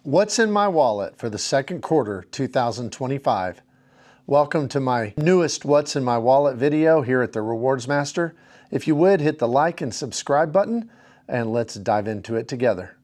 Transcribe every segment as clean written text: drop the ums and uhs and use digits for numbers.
What's in my wallet for the second quarter 2025? Welcome to my newest What's in My Wallet video here at the Rewards Master. If you would, hit the like and subscribe button, and let's dive into it together.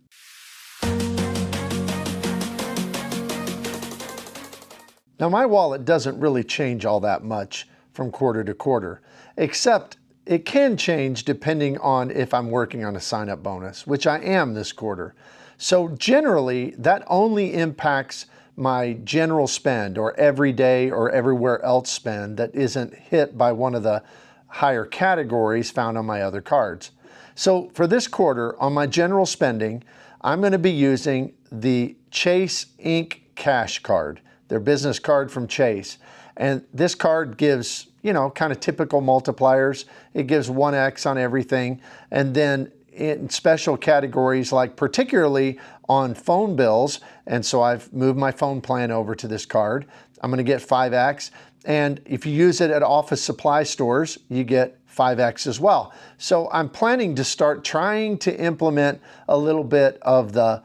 Now, my wallet doesn't really change all that much from quarter to quarter, except it can change depending on if I'm working on a sign-up bonus, which I am this quarter. So generally, that only impacts my general spend or everyday or everywhere else spend that isn't hit by one of the higher categories found on my other cards. So for this quarter, on my general spending, I'm going to be using the Chase Ink Cash card, their business card from Chase. And this card gives, kind of typical multipliers. It gives 1x on everything. And then in special categories, like particularly on phone bills, and so I've moved my phone plan over to this card, I'm going to get 5x. And if you use it at office supply stores, you get 5x as well. So I'm planning to start trying to implement a little bit of the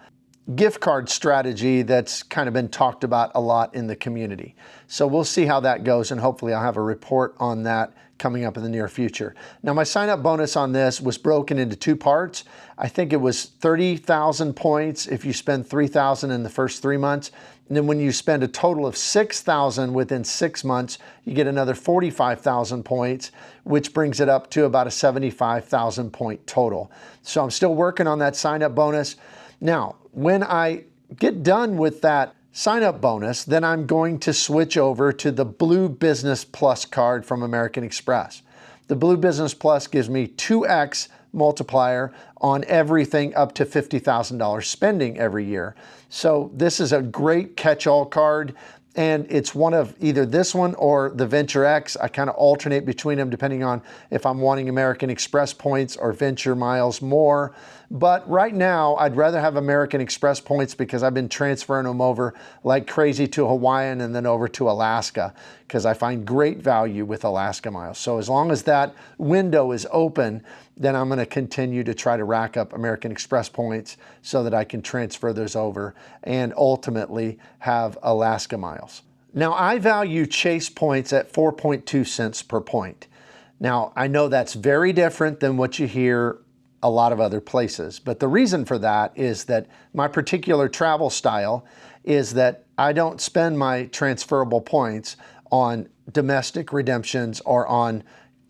gift card strategy that's kind of been talked about a lot in the community. So we'll see how that goes, and hopefully I'll have a report on that coming up in the near future. Now, my sign-up bonus on this was broken into two parts. I think it was 30,000 points if you spend 3,000 in the first 3 months. And then when you spend a total of 6,000 within 6 months, you get another 45,000 points, which brings it up to about a 75,000 point total. So I'm still working on that sign-up bonus. Now, when I get done with that sign-up bonus, then I'm going to switch over to the Blue Business Plus card from American Express. The Blue Business Plus gives me 2x multiplier on everything up to $50,000 spending every year. So this is a great catch-all card, and it's one of either this one or the Venture X. I kind of alternate between them depending on if I'm wanting American Express points or Venture miles more. But right now, I'd rather have American Express points because I've been transferring them over like crazy to Hawaiian and then over to Alaska because I find great value with Alaska miles. So as long as that window is open, then I'm going to continue to try to rack up American Express points so that I can transfer those over and ultimately have Alaska miles. Now, I value Chase points at 4.2 cents per point. Now, I know that's very different than what you hear a lot of other places, but the reason for that is that my particular travel style is that I don't spend my transferable points on domestic redemptions or on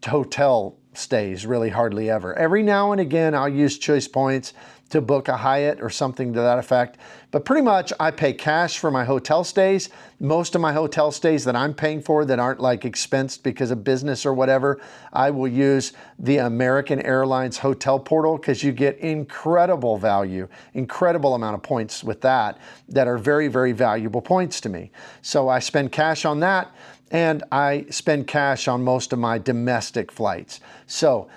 hotel stays, really hardly ever. Every now and again, I'll use Choice points to book a Hyatt or something to that effect. But pretty much I pay cash for my hotel stays. Most of my hotel stays that I'm paying for that aren't like expensed because of business or whatever, I will use the American Airlines hotel portal because you get incredible value, incredible amount of points with that are very, very valuable points to me. So I spend cash on that, and I spend cash on most of my domestic flights. So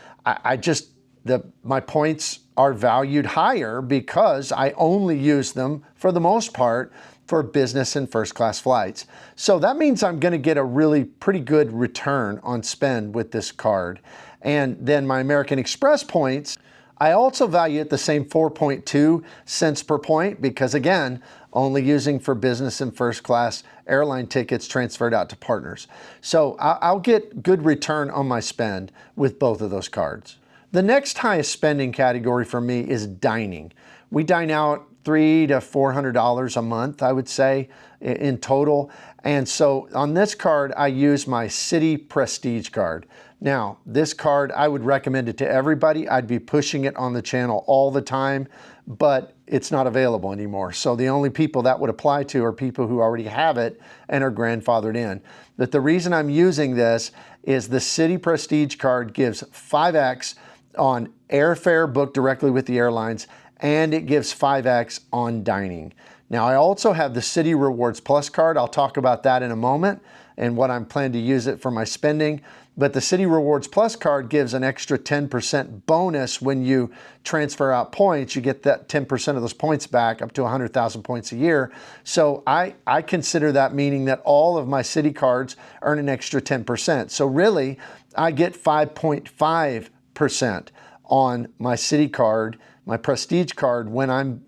my points are valued higher because I only use them for the most part for business and first class flights. So that means I'm going to get a really pretty good return on spend with this card. And then my American Express points, I also value at the same 4.2 cents per point because, again, only using for business and first class airline tickets transferred out to partners. So I'll get good return on my spend with both of those cards. The next highest spending category for me is dining. We dine out $300 to $400 a month, I would say, in total. And so on this card, I use my Citi Prestige card. Now, this card, I would recommend it to everybody. I'd be pushing it on the channel all the time, but it's not available anymore. So the only people that would apply to are people who already have it and are grandfathered in. But the reason I'm using this is the Citi Prestige card gives 5x on airfare booked directly with the airlines, and it gives 5x on dining. Now, I also have the Citi Rewards Plus card. I'll talk about that in a moment and what I'm planning to use it for my spending. But the Citi Rewards Plus card gives an extra 10% bonus when you transfer out points. You get that 10% of those points back up to 100,000 points a year. So I consider that meaning that all of my Citi cards earn an extra 10%. So really, I get 5.5% on my Citi card, my Prestige card, when I'm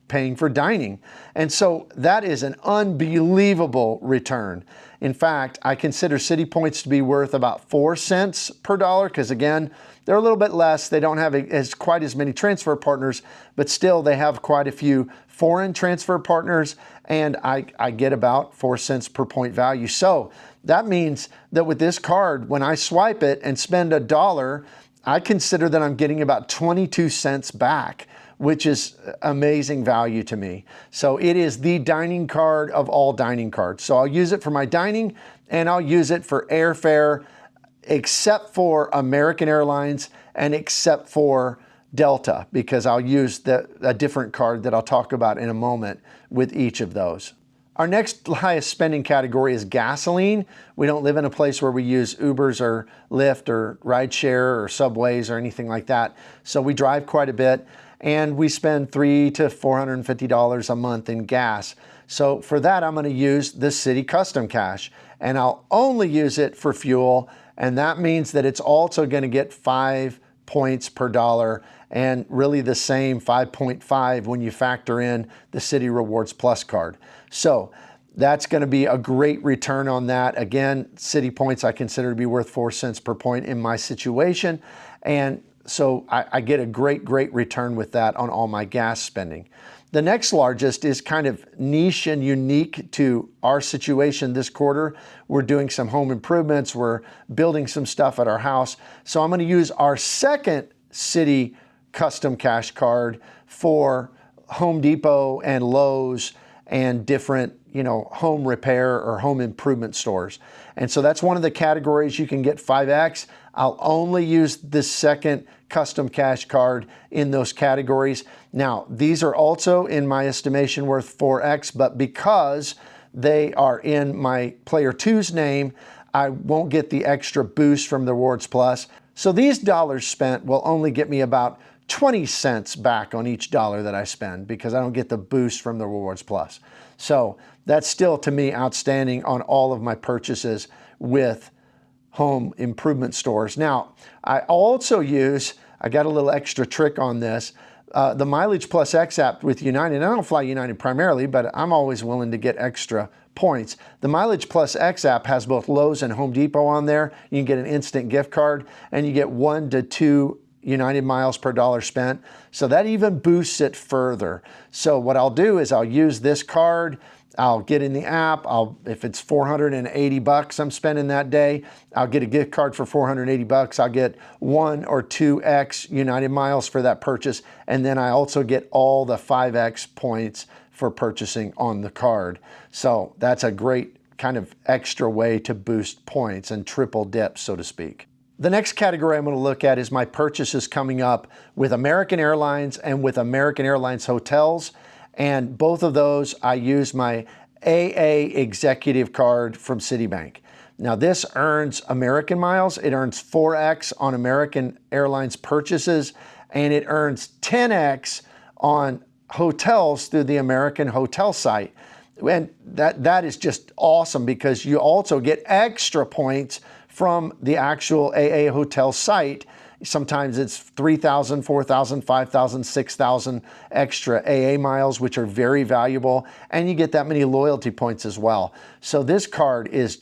paying for dining. And so that is an unbelievable return. In fact, I consider Citi points to be worth about 4 cents per dollar because, again, they're a little bit less. They don't have quite as many transfer partners, but still they have quite a few foreign transfer partners, and I get about 4 cents per point value. So that means that with this card, when I swipe it and spend $1, I consider that I'm getting about 22 cents back, which is amazing value to me. So it is the dining card of all dining cards. So I'll use it for my dining and I'll use it for airfare, except for American Airlines and except for Delta, because I'll use a different card that I'll talk about in a moment with each of those. Our next highest spending category is gasoline. We don't live in a place where we use Ubers or Lyft or rideshare or subways or anything like that. So we drive quite a bit and we spend $300 to $450 a month in gas. So for that, I'm going to use the Citi Custom Cash, and I'll only use it for fuel. And that means that it's also going to get 5 points per dollar, and really the same 5.5 when you factor in the Citi Rewards Plus card. So that's going to be a great return on that. Again, Citi points I consider to be worth 4 cents per point in my situation. And so I get a great return with that on all my gas spending. The next largest is kind of niche and unique to our situation this quarter. We're doing some home improvements. We're building some stuff at our house. So I'm going to use our second Citi Custom Cash card for Home Depot and Lowe's and different, home repair or home improvement stores. And so that's one of the categories you can get 5X. I'll only use the second Custom Cash card in those categories. Now, these are also, in my estimation, worth 4X, but because they are in my Player 2's name, I won't get the extra boost from the Rewards Plus. So these dollars spent will only get me about 20 cents back on each dollar that I spend because I don't get the boost from the Rewards Plus. So that's still, to me, outstanding on all of my purchases with home improvement stores. Now, I also use, I got a little extra trick on this, the Mileage Plus X app with United. I don't fly United primarily, but I'm always willing to get extra points. The Mileage Plus X app has both Lowe's and Home Depot on there. You can get an instant gift card and you get 1 to 2 United miles per dollar spent. So that even boosts it further. So what I'll do is I'll use this card. I'll get in the app. If it's $480 I'm spending that day, I'll get a gift card for $480. I'll get 1 or 2X United miles for that purchase. And then I also get all the 5X points for purchasing on the card. So that's a great kind of extra way to boost points and triple dip, so to speak. The next category I'm going to look at is my purchases coming up with American Airlines and with American Airlines hotels. And both of those, I use my AA Executive card from Citibank. Now this earns American miles. It earns 4X on American Airlines purchases, and it earns 10X on hotels through the American hotel site. And that is just awesome because you also get extra points from the actual AA hotel site. Sometimes it's 3,000, 4,000, 5,000, 6,000 extra AA miles, which are very valuable. And you get that many loyalty points as well. So this card is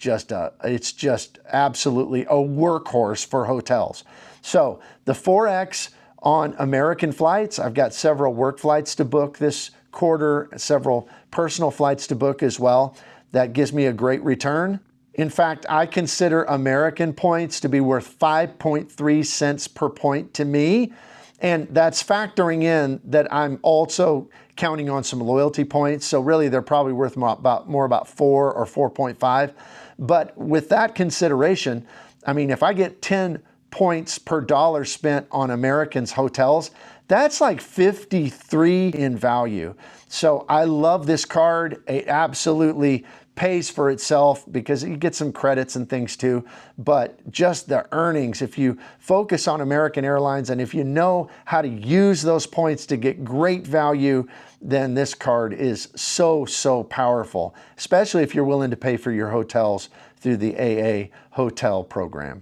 it's just absolutely a workhorse for hotels. So the 4X on American flights, I've got several work flights to book this quarter, several personal flights to book as well. That gives me a great return. In fact, I consider American points to be worth 5.3 cents per point to me. And that's factoring in that I'm also counting on some loyalty points. So really, they're probably worth more about 4 or 4.5. But with that consideration, I mean, if I get 10 points per dollar spent on American's hotels, that's like 53 in value. So I love this card. It absolutely pays for itself because you get some credits and things too, but just the earnings, if you focus on American Airlines and if you know how to use those points to get great value, then this card is so powerful, especially if you're willing to pay for your hotels through the AA hotel program.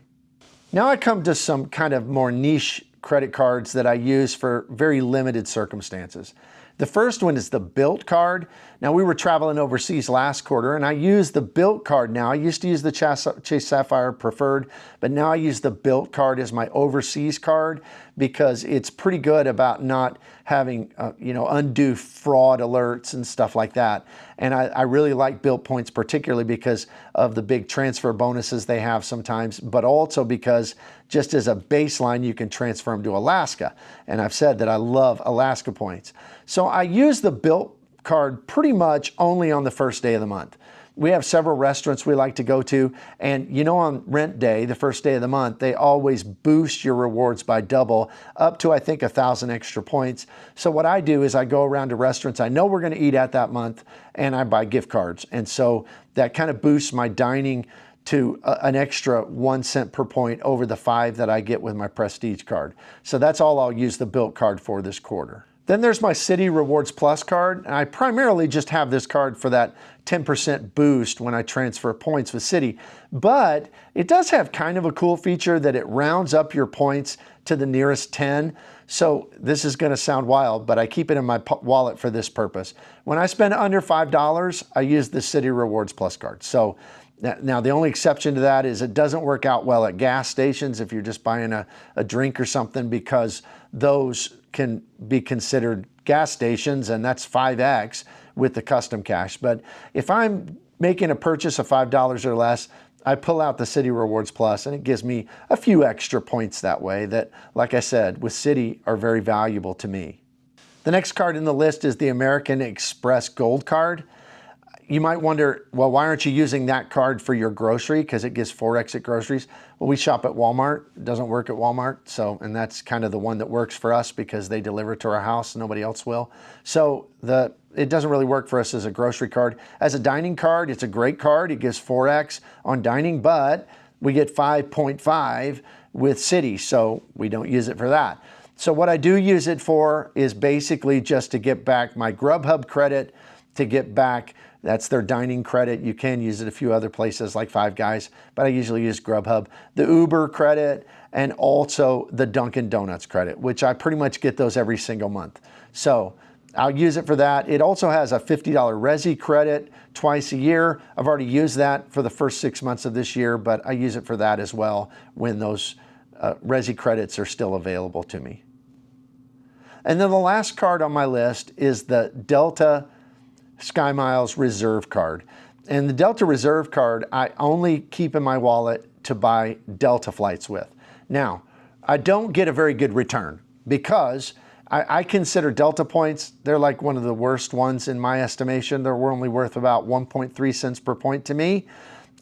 Now I come to some kind of more niche credit cards that I use for very limited circumstances. The first one is the Bilt card. Now, we were traveling overseas last quarter, and I use the Bilt card now. I used to use the Chase Sapphire Preferred, but now I use the Bilt card as my overseas card because it's pretty good about not having undue fraud alerts and stuff like that. And I really like Bilt points, particularly because of the big transfer bonuses they have sometimes, but also because just as a baseline, you can transfer them to Alaska. And I've said that I love Alaska points. So I use the Bilt card pretty much only on the first day of the month. We have several restaurants we like to go to, and on rent day, the first day of the month, they always boost your rewards by double, up to I think 1,000 extra points. So what I do is I go around to restaurants I know we're going to eat at that month, and I buy gift cards. And so that kind of boosts my dining to an extra 1 cent per point over the 5 that I get with my Prestige card. So that's all I'll use the Bilt card for this quarter. Then there's my Citi Rewards Plus card, and I primarily just have this card for that 10% boost when I transfer points with Citi. But it does have kind of a cool feature that it rounds up your points to the nearest 10. So this is going to sound wild, but I keep it in my wallet for this purpose. When I spend under $5, I use the Citi Rewards Plus card. So now, the only exception to that is it doesn't work out well at gas stations if you're just buying a drink or something, because those can be considered gas stations, and that's 5x with the Custom Cash. But if I'm making a purchase of $5 or less, I pull out the Citi Rewards Plus, and it gives me a few extra points that way that, like I said, with Citi are very valuable to me. The next card in the list is the American Express Gold Card. You might wonder, well, why aren't you using that card for your grocery? Because it gives 4x at groceries. Well, we shop at Walmart. It doesn't work at Walmart. And that's kind of the one that works for us because they deliver to our house. Nobody else will. So it doesn't really work for us as a grocery card. As a dining card, it's a great card. It gives 4x on dining, but we get 5.5 with Citi. So we don't use it for that. So what I do use it for is basically just to get back my Grubhub credit, to get back, that's their dining credit. You can use it a few other places like Five Guys, but I usually use Grubhub. The Uber credit, and also the Dunkin' Donuts credit, which I pretty much get those every single month. So I'll use it for that. It also has a $50 Resi credit twice a year. I've already used that for the first 6 months of this year, but I use it for that as well when those Resi credits are still available to me. And then the last card on my list is the Delta SkyMiles Reserve card. And the Delta Reserve card, I only keep in my wallet to buy Delta flights with. Now, I don't get a very good return because I consider Delta points, they're like one of the worst ones in my estimation. They're only worth about 1.3 cents per point to me.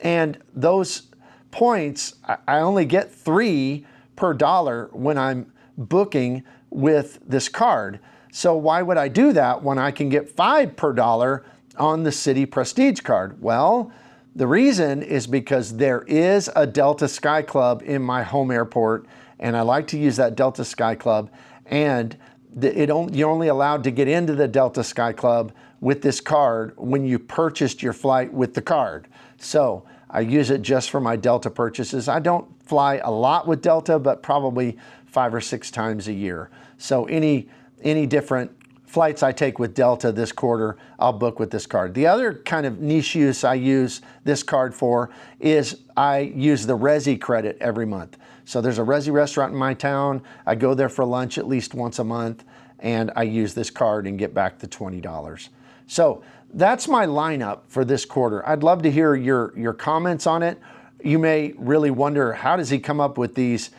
And those points, I only get 3 per dollar when I'm booking with this card. So why would I do that when I can get 5 per dollar on the Citi Prestige card? Well, the reason is because there is a Delta Sky Club in my home airport, and I like to use that Delta Sky Club, and you're only allowed to get into the Delta Sky Club with this card when you purchased your flight with the card. So I use it just for my Delta purchases. I don't fly a lot with Delta, but probably 5 or 6 times a year. So any different flights I take with Delta this quarter, I'll book with this card. The other kind of niche use I use this card for is I use the Resi credit every month. So there's a Resi restaurant in my town. I go there for lunch at least once a month, and I use this card and get back the $20. So that's my lineup for this quarter. I'd love to hear your comments on it. You may really wonder, how does he come up with these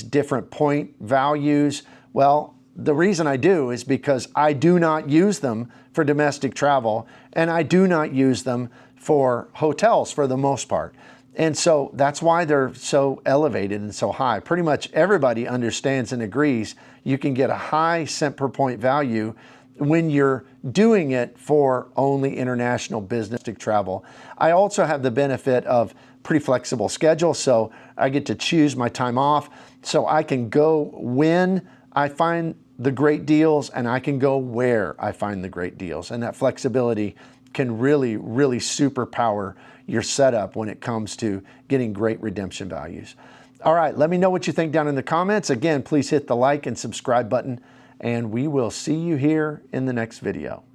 different point values? Well, the reason I do is because I do not use them for domestic travel, and I do not use them for hotels for the most part. And so that's why they're so elevated and so high. Pretty much everybody understands and agrees you can get a high cent per point value when you're doing it for only international business travel. I also have the benefit of pretty flexible schedule, so I get to choose my time off, so I can go when I find the great deals, and I can go where I find the great deals. And that flexibility can really, really superpower your setup when it comes to getting great redemption values. All right, let me know what you think down in the comments. Again, please hit the like and subscribe button, and we will see you here in the next video.